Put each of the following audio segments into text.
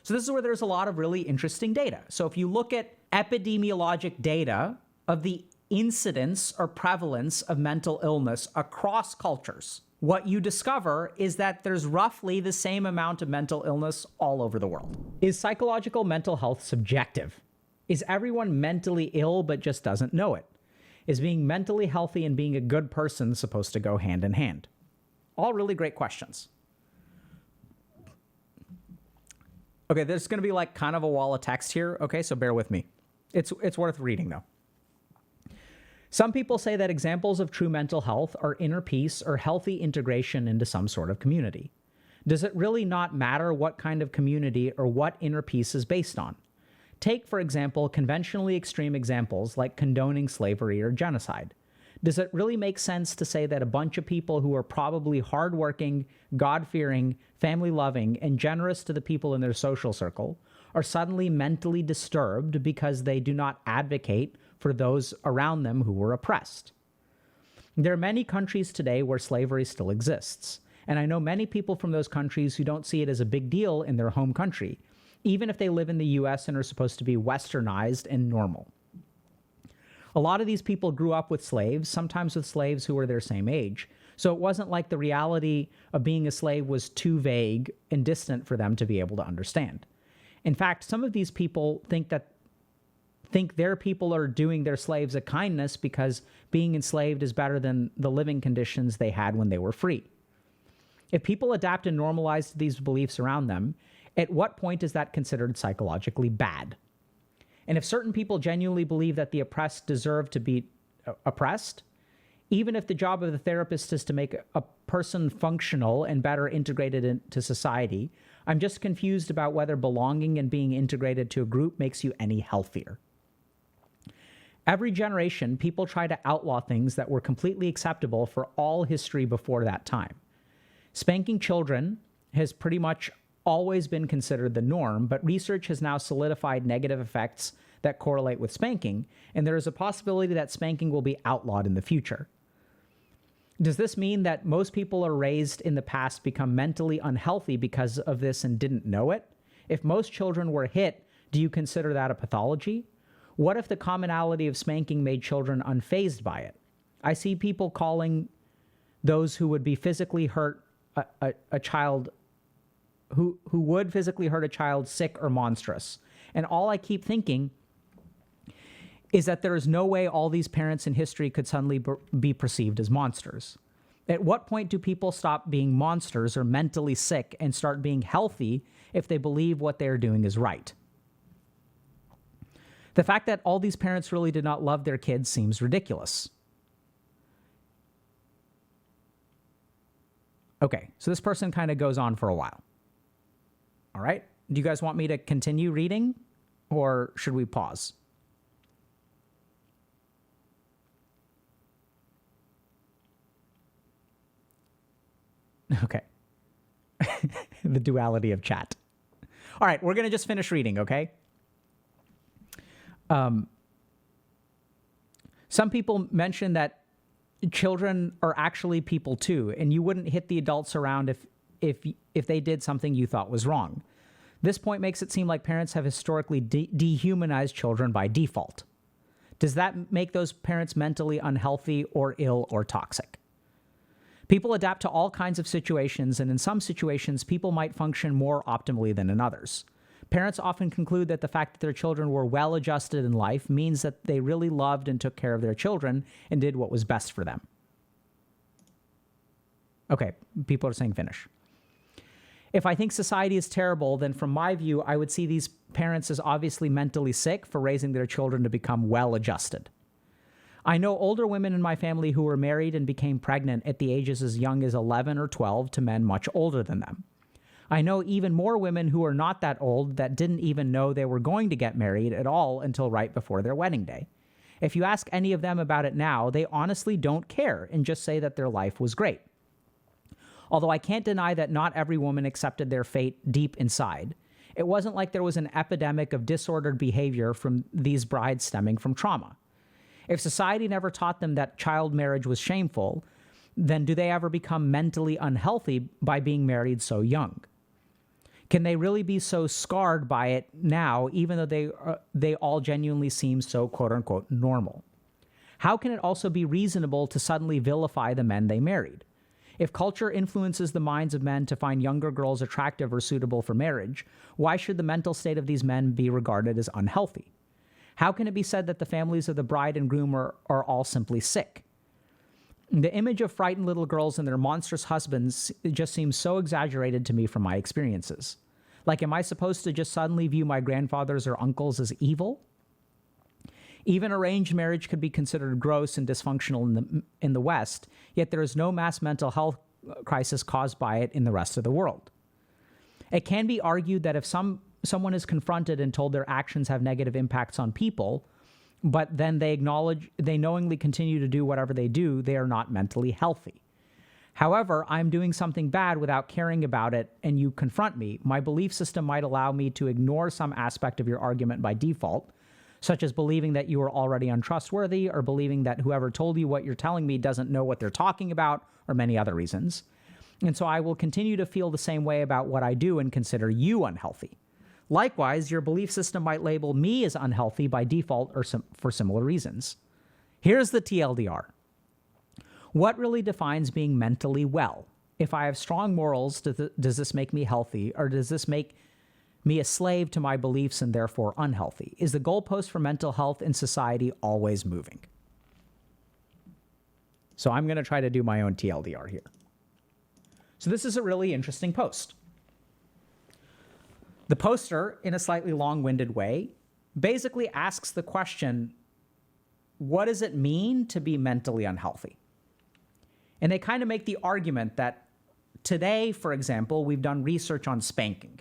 So this is where there's a lot of really interesting data. So if you look at epidemiologic data of the incidence or prevalence of mental illness across cultures, what you discover is that there's roughly the same amount of mental illness all over the world. Is psychological mental health subjective? Is everyone mentally ill but just doesn't know it? Is being mentally healthy and being a good person supposed to go hand in hand? All really great questions. Okay, there's going to be like kind of a wall of text here, okay, so bear with me. It's worth reading, though. Some people say that examples of true mental health are inner peace or healthy integration into some sort of community. Does it really not matter what kind of community or what inner peace is based on? Take, for example, conventionally extreme examples like condoning slavery or genocide. Does it really make sense to say that a bunch of people who are probably hardworking, God-fearing, family-loving, and generous to the people in their social circle are suddenly mentally disturbed because they do not advocate for those around them who were oppressed? There are many countries today where slavery still exists, and I know many people from those countries who don't see it as a big deal in their home country, even if they live in the US and are supposed to be westernized and normal. A lot of these people grew up with slaves, sometimes with slaves who were their same age, so it wasn't like the reality of being a slave was too vague and distant for them to be able to understand. In fact, some of these people think their people are doing their slaves a kindness because being enslaved is better than the living conditions they had when they were free. If people adapt and normalize these beliefs around them, at what point is that considered psychologically bad? And if certain people genuinely believe that the oppressed deserve to be oppressed, even if the job of the therapist is to make a person functional and better integrated into society, I'm just confused about whether belonging and being integrated to a group makes you any healthier. Every generation, people try to outlaw things that were completely acceptable for all history before that time. Spanking children has pretty much always been considered the norm, but research has now solidified negative effects that correlate with spanking, and there is a possibility that spanking will be outlawed in the future. Does this mean that most people are raised in the past become mentally unhealthy because of this and didn't know it? If most children were hit, do you consider that a pathology? What if the commonality of spanking made children unfazed by it? I see people calling those who would be physically hurt a child who would physically hurt a child sick or monstrous. And all I keep thinking is that there is no way all these parents in history could suddenly be perceived as monsters. At what point do people stop being monsters or mentally sick and start being healthy if they believe what they are doing is right? The fact that all these parents really did not love their kids seems ridiculous. Okay, so this person kind of goes on for a while. All right, do you guys want me to continue reading or should we pause? Okay. The duality of chat. All right, we're going to just finish reading, okay? Some people mention that children are actually people too, and you wouldn't hit the adults around if they did something you thought was wrong. This point makes it seem like parents have historically dehumanized children by default. Does that make those parents mentally unhealthy or ill or toxic? People adapt to all kinds of situations, and in some situations, people might function more optimally than in others. Parents often conclude that the fact that their children were well-adjusted in life means that they really loved and took care of their children and did what was best for them. Okay, people are saying finish. If I think society is terrible, then from my view, I would see these parents as obviously mentally sick for raising their children to become well-adjusted. I know older women in my family who were married and became pregnant at the ages as young as 11 or 12 to men much older than them. I know even more women who are not that old that didn't even know they were going to get married at all until right before their wedding day. If you ask any of them about it now, they honestly don't care and just say that their life was great. Although I can't deny that not every woman accepted their fate deep inside. It wasn't like there was an epidemic of disordered behavior from these brides stemming from trauma. If society never taught them that child marriage was shameful, then do they ever become mentally unhealthy by being married so young? Can they really be so scarred by it now, even though they all genuinely seem so quote unquote normal? How can it also be reasonable to suddenly vilify the men they married? If culture influences the minds of men to find younger girls attractive or suitable for marriage, why should the mental state of these men be regarded as unhealthy? How can it be said that the families of the bride and groom are all simply sick? The image of frightened little girls and their monstrous husbands just seems so exaggerated to me from my experiences. Like, am I supposed to just suddenly view my grandfathers or uncles as evil? Even arranged marriage could be considered gross and dysfunctional in the West, yet there is no mass mental health crisis caused by it in the rest of the world. It can be argued that if someone is confronted and told their actions have negative impacts on people, but then they knowingly continue to do whatever they do, they are not mentally healthy. However, I'm doing something bad without caring about it, and you confront me. My belief system might allow me to ignore some aspect of your argument by default, such as believing that you are already untrustworthy, or believing that whoever told you what you're telling me doesn't know what they're talking about, or many other reasons. And so I will continue to feel the same way about what I do and consider you unhealthy. Likewise, your belief system might label me as unhealthy by default or for similar reasons. Here's the TLDR. What really defines being mentally well? If I have strong morals, does this make me healthy, or does this make me a slave to my beliefs and therefore unhealthy? Is the goalpost for mental health in society always moving? So I'm going to try to do my own TLDR here. So this is a really interesting post. The poster, in a slightly long-winded way, basically asks the question, what does it mean to be mentally unhealthy? And they kind of make the argument that today, for example, we've done research on spanking.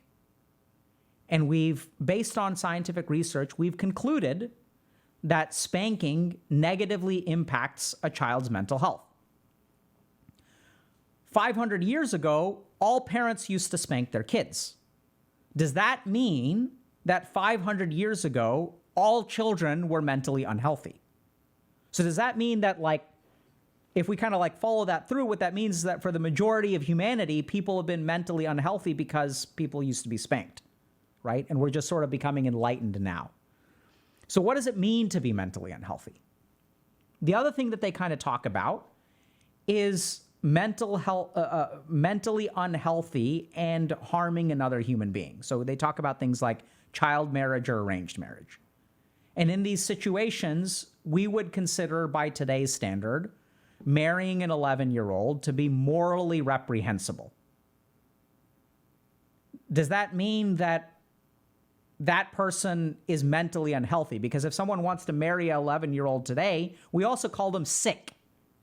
And based on scientific research, we've concluded that spanking negatively impacts a child's mental health. 500 years ago, all parents used to spank their kids. Does that mean that 500 years ago, all children were mentally unhealthy? So does that mean that, like, if we kind of like follow that through, what that means is that for the majority of humanity, people have been mentally unhealthy because people used to be spanked, right? And we're just sort of becoming enlightened now. So what does it mean to be mentally unhealthy? The other thing that they kind of talk about is mental health, mentally unhealthy and harming another human being. So they talk about things like child marriage or arranged marriage. And in these situations, we would consider, by today's standard, marrying an 11-year-old to be morally reprehensible. Does that mean that that person is mentally unhealthy? Because if someone wants to marry an 11-year-old today, we also call them sick,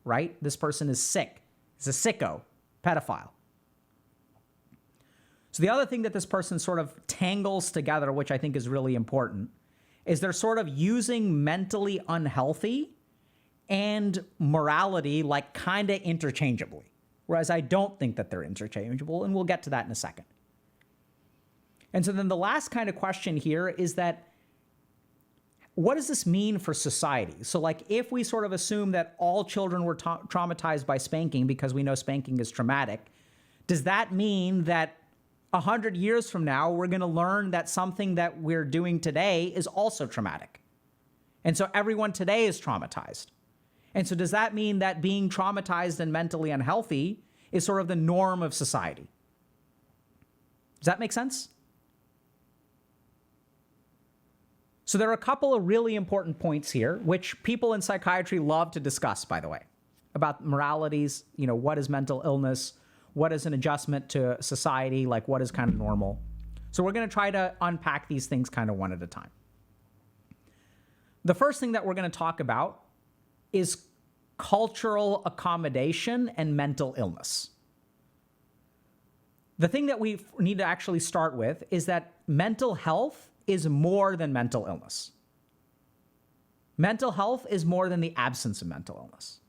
right? This person is sick. He's a sicko, pedophile. So the other thing that this person sort of tangles together, which I think is really important, is they're sort of using mentally unhealthy and morality like kind of interchangeably, whereas I don't think that they're interchangeable, and we'll get to that in a second. And so then the last kind of question here is that, what does this mean for society? So like, if we sort of assume that all children were traumatized by spanking because we know spanking is traumatic, does that mean that 100 years from now, we're going to learn that something that we're doing today is also traumatic? And so everyone today is traumatized. And so does that mean that being traumatized and mentally unhealthy is sort of the norm of society? Does that make sense? So there are a couple of really important points here, which people in psychiatry love to discuss, by the way, about moralities. You know, what is mental illness? What is an adjustment to society? Like, what is kind of normal? So we're going to try to unpack these things kind of one at a time. The first thing that we're going to talk about is cultural accommodation and mental illness. The thing that we need to actually start with is that mental health is more than mental illness. Mental health is more than the absence of mental illness.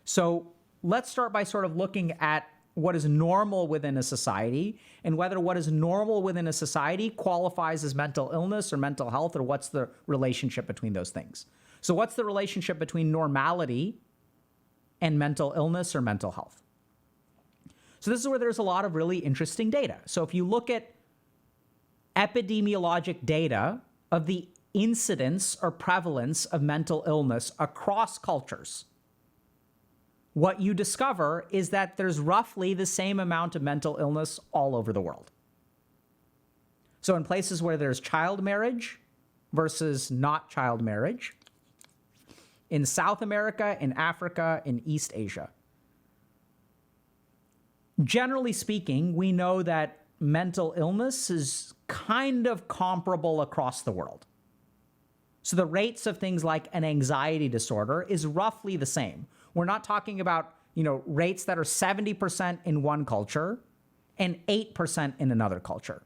So let's start by sort of looking at what is normal within a society and whether what is normal within a society qualifies as mental illness or mental health, or what's the relationship between those things. So what's the relationship between normality and mental illness or mental health? So this is where there's a lot of really interesting data. So if you look at epidemiologic data of the incidence or prevalence of mental illness across cultures, what you discover is that there's roughly the same amount of mental illness all over the world. So in places where there's child marriage versus not child marriage, in South America, in Africa, in East Asia, generally speaking, we know that mental illness is kind of comparable across the world. So the rates of things like an anxiety disorder is roughly the same. We're not talking about, rates that are 70% in one culture and 8% in another culture.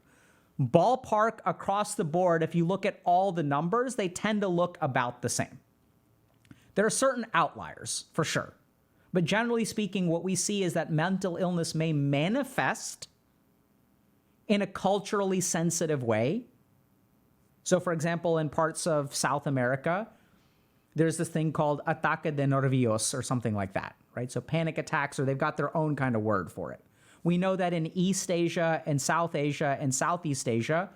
Ballpark across the board, if you look at all the numbers, they tend to look about the same. There are certain outliers, for sure. But generally speaking, what we see is that mental illness may manifest in a culturally sensitive way. So, for example, in parts of South America, there's this thing called ataque de nervios or something like that, right? So panic attacks, or they've got their own kind of word for it. We know that in East Asia and South Asia and Southeast Asia,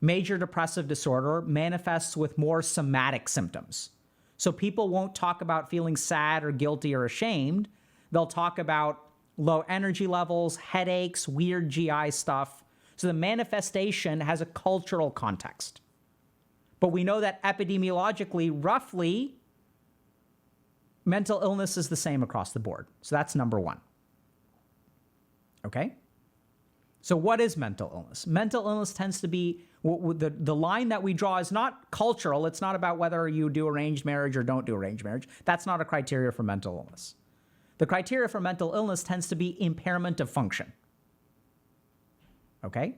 major depressive disorder manifests with more somatic symptoms. So people won't talk about feeling sad or guilty or ashamed. They'll talk about low energy levels, headaches, weird GI stuff. So the manifestation has a cultural context. But we know that epidemiologically, roughly, mental illness is the same across the board. So that's number one. Okay? So what is mental illness? Mental illness tends to be, the line that we draw is not cultural. It's not about whether you do arranged marriage or don't do arranged marriage. That's not a criteria for mental illness. The criteria for mental illness tends to be impairment of function. Okay?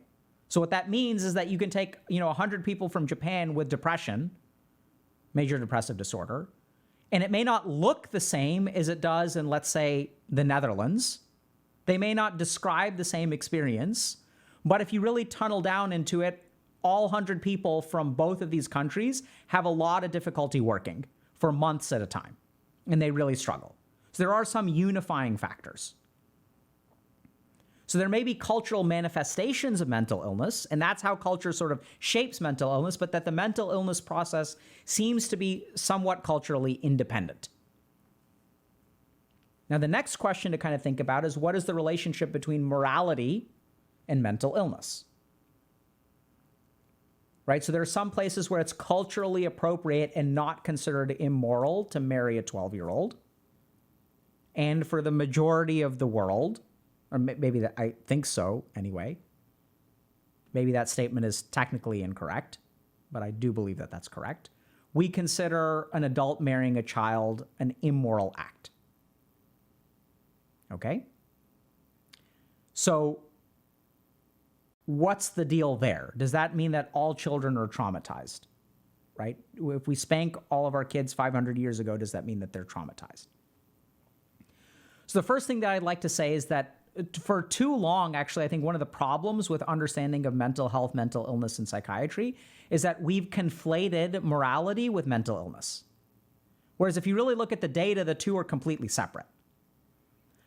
So what that means is that you can take, 100 people from Japan with depression, major depressive disorder, and it may not look the same as it does in, let's say, the Netherlands. They may not describe the same experience, but if you really tunnel down into it, all 100 people from both of these countries have a lot of difficulty working for months at a time, and they really struggle. So there are some unifying factors. So there may be cultural manifestations of mental illness, and that's how culture sort of shapes mental illness, but that the mental illness process seems to be somewhat culturally independent. Now, the next question to kind of think about is, what is the relationship between morality and mental illness? Right? So there are some places where it's culturally appropriate and not considered immoral to marry a 12-year-old. And for the majority of the world, or maybe that, I think so anyway, maybe that statement is technically incorrect, but I do believe that that's correct. We consider an adult marrying a child an immoral act. Okay? So what's the deal there? Does that mean that all children are traumatized? Right? If we spank all of our kids 500 years ago, does that mean that they're traumatized? So the first thing that I'd like to say is that for too long, actually, I think one of the problems with understanding of mental health, mental illness, and psychiatry is that we've conflated morality with mental illness. Whereas if you really look at the data, the two are completely separate.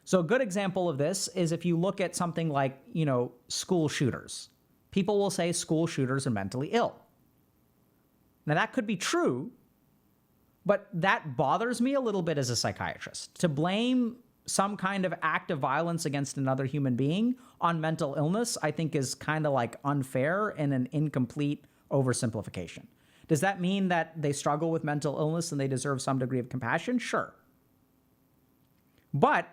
So a good example of this is if you look at something like, school shooters. People will say school shooters are mentally ill. Now that could be true, but that bothers me a little bit as a psychiatrist. To blame some kind of act of violence against another human being on mental illness, I think is kind of like unfair and an incomplete oversimplification. Does that mean that they struggle with mental illness and they deserve some degree of compassion? Sure. But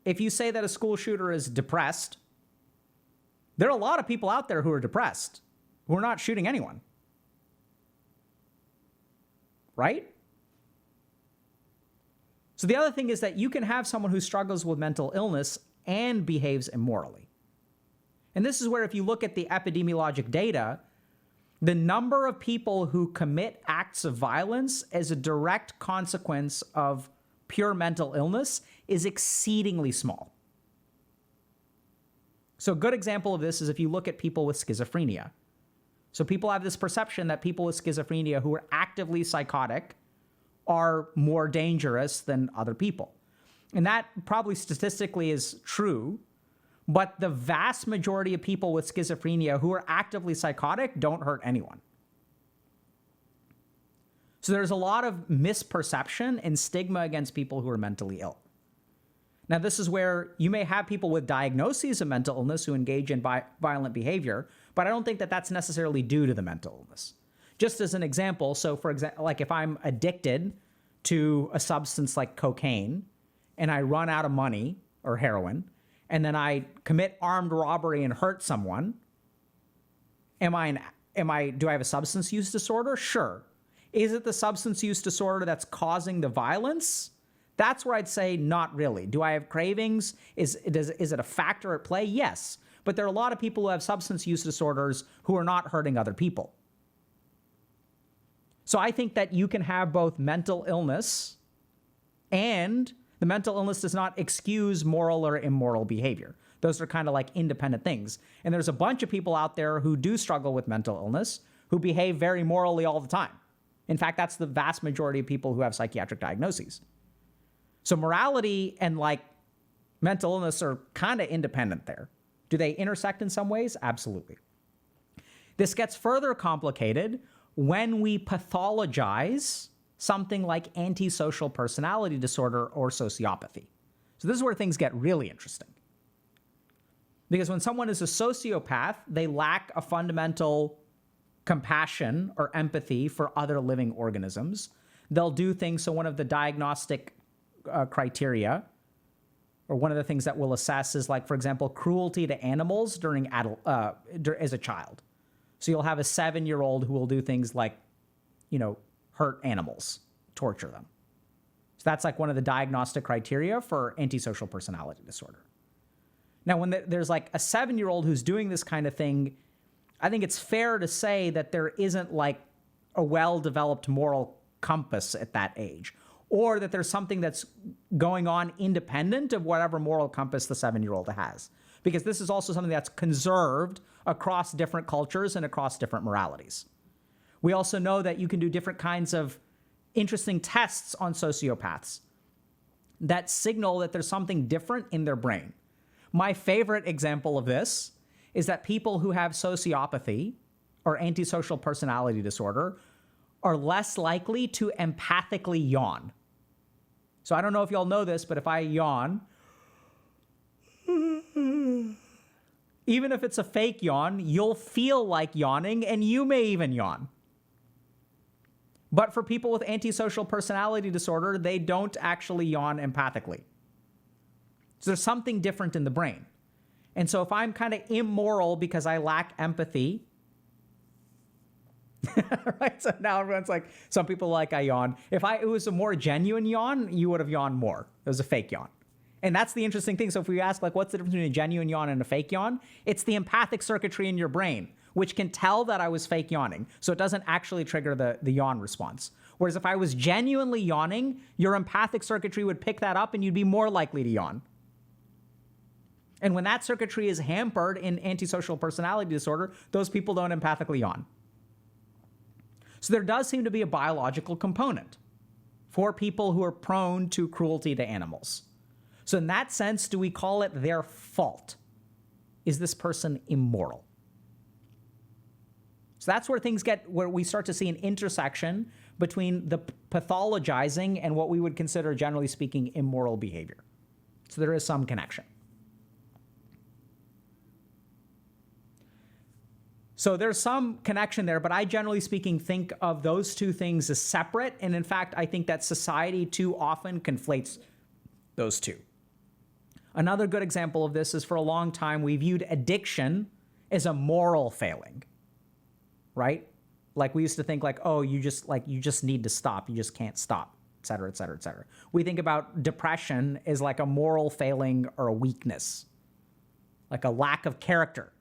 if you say that a school shooter is depressed, there are a lot of people out there who are depressed who are not shooting anyone. Right? So the other thing is that you can have someone who struggles with mental illness and behaves immorally. And this is where, if you look at the epidemiologic data, the number of people who commit acts of violence as a direct consequence of pure mental illness is exceedingly small. So a good example of this is if you look at people with schizophrenia. So people have this perception that people with schizophrenia who are actively psychotic are more dangerous than other people. And that probably statistically is true, But the vast majority of people with schizophrenia who are actively psychotic don't hurt anyone. So there's a lot of misperception and stigma against people who are mentally ill. Now, this is where you may have people with diagnoses of mental illness who engage in violent behavior, but I don't think that that's necessarily due to the mental illness. Just as an example, so for example, like if I'm addicted to a substance like cocaine and I run out of money or heroin, and then I commit armed robbery and hurt someone, do I have a substance use disorder? Sure. Is it the substance use disorder that's causing the violence? That's where I'd say not really. Do I have cravings? Is it a factor at play? Yes. But there are a lot of people who have substance use disorders who are not hurting other people. So I think that you can have both mental illness, and the mental illness does not excuse moral or immoral behavior. Those are kind of like independent things. And there's a bunch of people out there who do struggle with mental illness who behave very morally all the time. In fact, that's the vast majority of people who have psychiatric diagnoses. So morality and like mental illness are kind of independent there. Do they intersect in some ways? Absolutely. This gets further complicated when we pathologize something like antisocial personality disorder or sociopathy. So this is where things get really interesting. Because when someone is a sociopath, they lack a fundamental compassion or empathy for other living organisms. They'll do things, so one of the diagnostic criteria, or one of the things that we'll assess is, like, for example, cruelty to animals as a child. So you'll have a 7-year-old who will do things like, hurt animals, torture them. So that's like one of the diagnostic criteria for antisocial personality disorder. Now, when there's like a 7-year-old who's doing this kind of thing, I think it's fair to say that there isn't like a well-developed moral compass at that age, or that there's something that's going on independent of whatever moral compass the 7-year-old has. Because this is also something that's conserved across different cultures and across different moralities. We also know that you can do different kinds of interesting tests on sociopaths that signal that there's something different in their brain. My favorite example of this is that people who have sociopathy or antisocial personality disorder are less likely to empathically yawn. So I don't know if y'all know this, but if I yawn, even if it's a fake yawn, you'll feel like yawning, and you may even yawn. But for people with antisocial personality disorder, they don't actually yawn empathically. So there's something different in the brain. And so if I'm kind of immoral because I lack empathy, right? So now everyone's like, some people like I yawn. If it was a more genuine yawn, you would have yawned more. It was a fake yawn. And that's the interesting thing. So if we ask, like, what's the difference between a genuine yawn and a fake yawn? It's the empathic circuitry in your brain, which can tell that I was fake yawning. So it doesn't actually trigger the yawn response. Whereas if I was genuinely yawning, your empathic circuitry would pick that up and you'd be more likely to yawn. And when that circuitry is hampered in antisocial personality disorder, those people don't empathically yawn. So there does seem to be a biological component for people who are prone to cruelty to animals. So in that sense, do we call it their fault? Is this person immoral? So that's where where we start to see an intersection between the pathologizing and what we would consider, generally speaking, immoral behavior. So there is some connection. So there's some connection there, but I generally speaking think of those two things as separate. And in fact, I think that society too often conflates those two. Another good example of this is, for a long time, we viewed addiction as a moral failing, right? Like we used to think like, oh, you just need to stop. You just can't stop, et cetera, et cetera, et cetera. We think about depression as like a moral failing or a weakness, like a lack of character.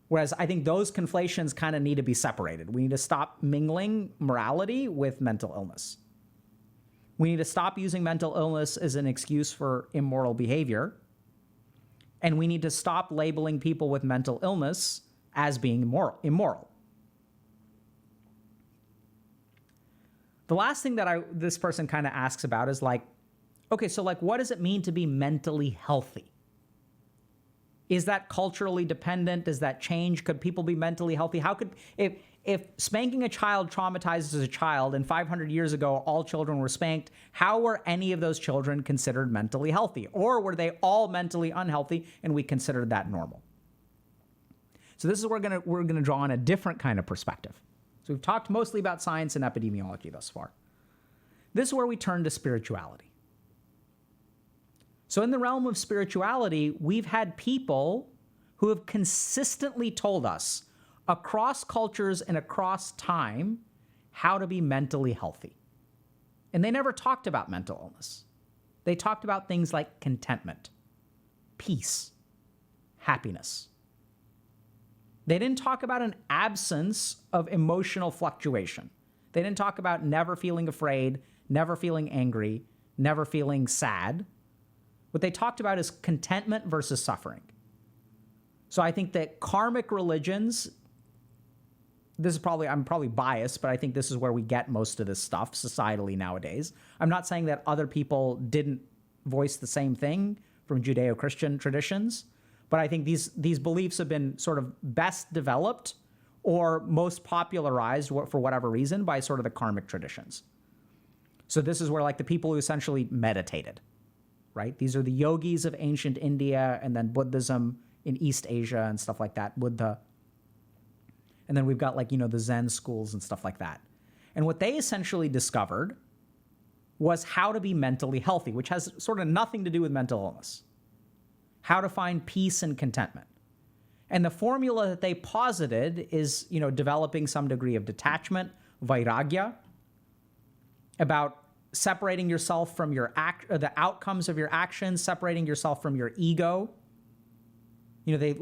Whereas I think those conflations kind of need to be separated. We need to stop mingling morality with mental illness. We need to stop using mental illness as an excuse for immoral behavior. And we need to stop labeling people with mental illness as being immoral. The last thing that this person kind of asks about is like, okay, so like, what does it mean to be mentally healthy? Is that culturally dependent? Does that change? Could people be mentally healthy? How could, if spanking a child traumatizes a child and 500 years ago all children were spanked, how were any of those children considered mentally healthy? Or were they all mentally unhealthy and we considered that normal? So this is where we're gonna draw on a different kind of perspective. So we've talked mostly about science and epidemiology thus far. This is where we turn to spirituality. So in the realm of spirituality, we've had people who have consistently told us across cultures and across time how to be mentally healthy. And they never talked about mental illness. They talked about things like contentment, peace, happiness. They didn't talk about an absence of emotional fluctuation. They didn't talk about never feeling afraid, never feeling angry, never feeling sad. What they talked about is contentment versus suffering. So I think that karmic religions, I'm probably biased, but I think this is where we get most of this stuff societally nowadays. I'm not saying that other people didn't voice the same thing from Judeo-Christian traditions, but I think these beliefs have been sort of best developed or most popularized for whatever reason by sort of the karmic traditions. So this is where like the people who essentially meditated, right? These are the yogis of ancient India and then Buddhism in East Asia and stuff like that, Buddha. And then we've got like, the Zen schools and stuff like that. And what they essentially discovered was how to be mentally healthy, which has sort of nothing to do with mental illness. How to find peace and contentment. And the formula that they posited is, developing some degree of detachment, vairagya, about separating yourself from the outcomes of your actions, separating yourself from your ego. They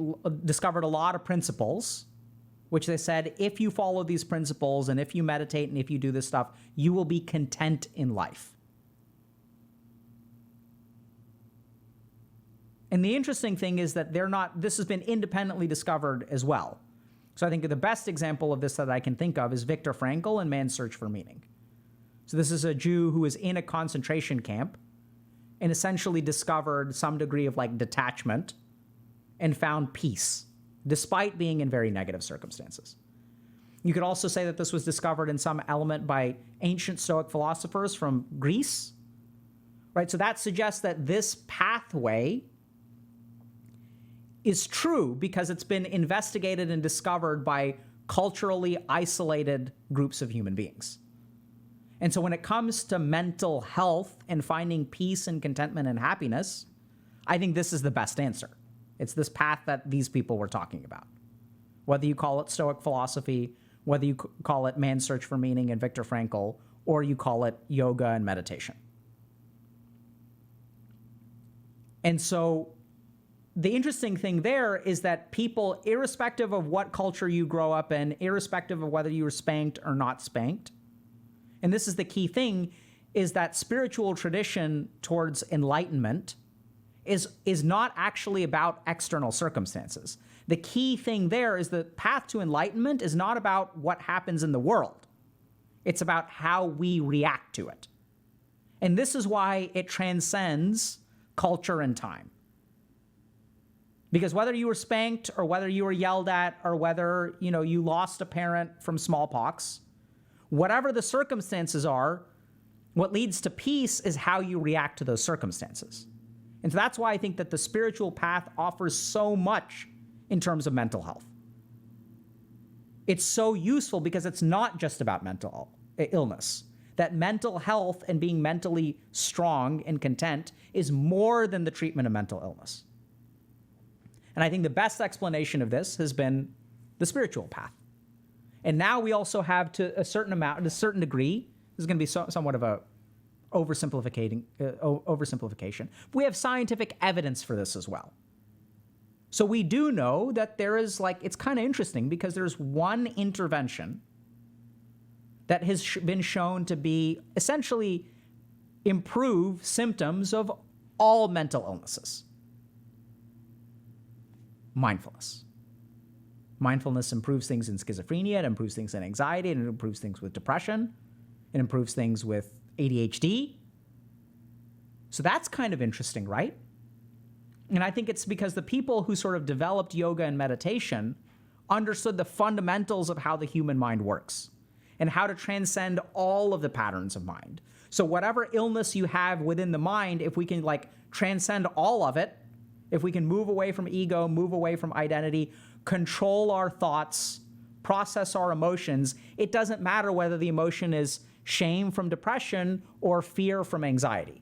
discovered a lot of principles, which they said, if you follow these principles and if you meditate and if you do this stuff, you will be content in life. And the interesting thing is that this has been independently discovered as well. So I think the best example of this that I can think of is Viktor Frankl and Man's Search for Meaning. So this is a Jew who was in a concentration camp and essentially discovered some degree of like detachment and found peace, despite being in very negative circumstances. You could also say that this was discovered in some element by ancient Stoic philosophers from Greece, right? So that suggests that this pathway is true because it's been investigated and discovered by culturally isolated groups of human beings. And so when it comes to mental health and finding peace and contentment and happiness, I think this is the best answer. It's this path that these people were talking about. Whether you call it Stoic philosophy, whether you call it Man's Search for Meaning and Viktor Frankl, or you call it yoga and meditation. And so the interesting thing there is that people, irrespective of what culture you grow up in, irrespective of whether you were spanked or not spanked, and this is the key thing, is that spiritual tradition towards enlightenment is not actually about external circumstances. The key thing there is the path to enlightenment is not about what happens in the world. It's about how we react to it. And this is why it transcends culture and time. Because whether you were spanked or whether you were yelled at or whether, you lost a parent from smallpox, whatever the circumstances are, what leads to peace is how you react to those circumstances. And so that's why I think that the spiritual path offers so much in terms of mental health. It's so useful because it's not just about mental illness. That mental health and being mentally strong and content is more than the treatment of mental illness. And I think the best explanation of this has been the spiritual path. And now we also have, to a certain degree, this is going to be somewhat of a oversimplification. We have scientific evidence for this as well. So we do know that there is it's kind of interesting because there's one intervention that has been shown to be essentially improve symptoms of all mental illnesses. Mindfulness. Mindfulness improves things in schizophrenia, it improves things in anxiety, and it improves things with depression. It improves things with ADHD. So that's kind of interesting, right? And I think it's because the people who sort of developed yoga and meditation understood the fundamentals of how the human mind works and how to transcend all of the patterns of mind. So whatever illness you have within the mind, if we can like transcend all of it, if we can move away from ego, move away from identity, control our thoughts, process our emotions, it doesn't matter whether the emotion is shame from depression or fear from anxiety.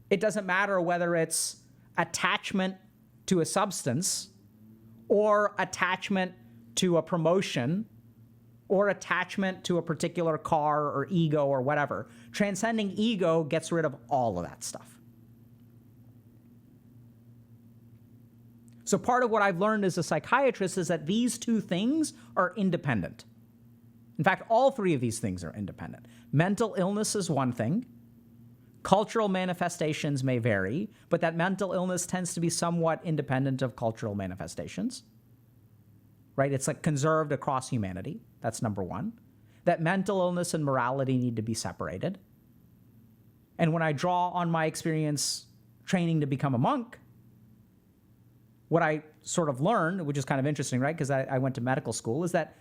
It doesn't matter whether it's attachment to a substance or attachment to a promotion or attachment to a particular car or ego or whatever. Transcending ego gets rid of all of that stuff. So part of what I've learned as a psychiatrist is that these two things are independent. In fact, all three of these things are independent. Mental illness is one thing. Cultural manifestations may vary, but that mental illness tends to be somewhat independent of cultural manifestations, right? It's like conserved across humanity. That's number one. That mental illness and morality need to be separated. And when I draw on my experience training to become a monk, what I sort of learned, which is kind of interesting, right? Because I went to medical school, is that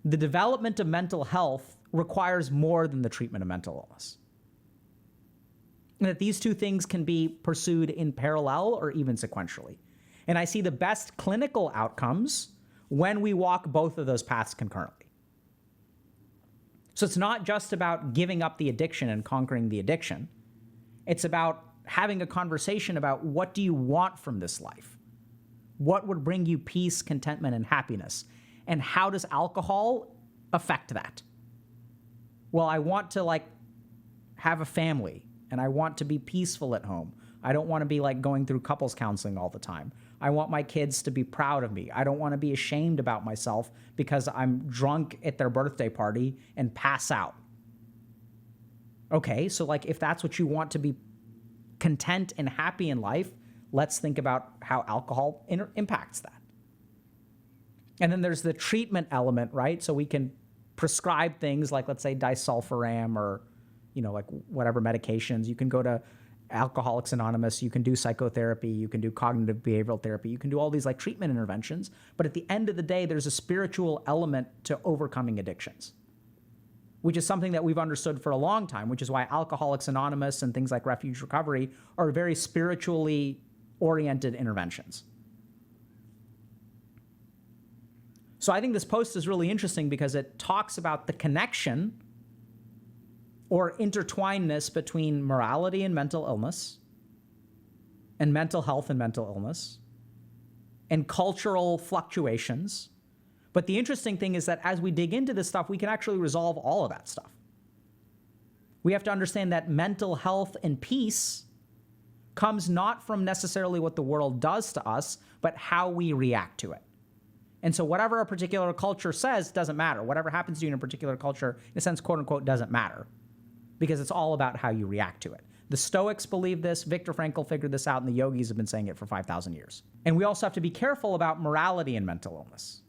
the development of mental health requires more than the treatment of mental illness. And that these two things can be pursued in parallel or even sequentially. And I see the best clinical outcomes when we walk both of those paths concurrently. So it's not just about giving up the addiction and conquering the addiction. It's about having a conversation about what do you want from this life? What would bring you peace, contentment, and happiness? And how does alcohol affect that? Well, I want to like have a family and I want to be peaceful at home. I don't want to be like going through couples counseling all the time. I want my kids to be proud of me. I don't want to be ashamed about myself because I'm drunk at their birthday party and pass out. Okay, so like if that's what you want to be content and happy in life, let's think about how alcohol impacts that. And then there's the treatment element, right? So we can prescribe things like, let's say, disulfiram or, you know, like whatever medications. You can go to Alcoholics Anonymous. You can do psychotherapy. You can do cognitive behavioral therapy. You can do all these like treatment interventions. But at the end of the day, there's a spiritual element to overcoming addictions, which is something that we've understood for a long time, which is why Alcoholics Anonymous and things like Refuge Recovery are very spiritually oriented interventions. So I think this post is really interesting because it talks about the connection or intertwinedness between morality and mental illness, and mental health and mental illness, and cultural fluctuations. But the interesting thing is that as we dig into this stuff, we can actually resolve all of that stuff. We have to understand that mental health and peace comes not from necessarily what the world does to us, but how we react to it. And so whatever a particular culture says doesn't matter. Whatever happens to you in a particular culture, in a sense, quote unquote, doesn't matter, because it's all about how you react to it. The Stoics believe this. Viktor Frankl figured this out, and the yogis have been saying it for 5,000 years. And we also have to be careful about morality and mental illness,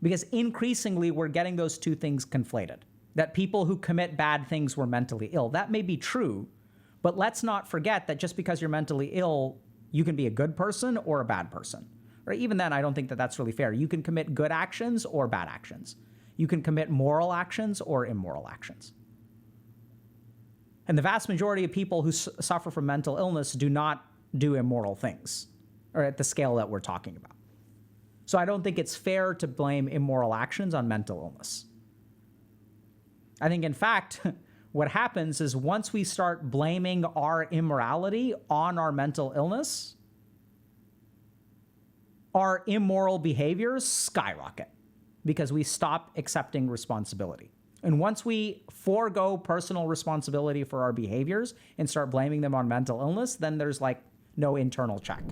because increasingly we're getting those two things conflated. That people who commit bad things were mentally ill. That may be true, but let's not forget that just because you're mentally ill, you can be a good person or a bad person. Or even then, I don't think that that's really fair. You can commit good actions or bad actions. You can commit moral actions or immoral actions. And the vast majority of people who suffer from mental illness do not do immoral things, or at the scale that we're talking about. So I don't think it's fair to blame immoral actions on mental illness. I think, in fact, what happens is once we start blaming our immorality on our mental illness, our immoral behaviors skyrocket because we stop accepting responsibility. And once we forego personal responsibility for our behaviors and start blaming them on mental illness, then there's like no internal check.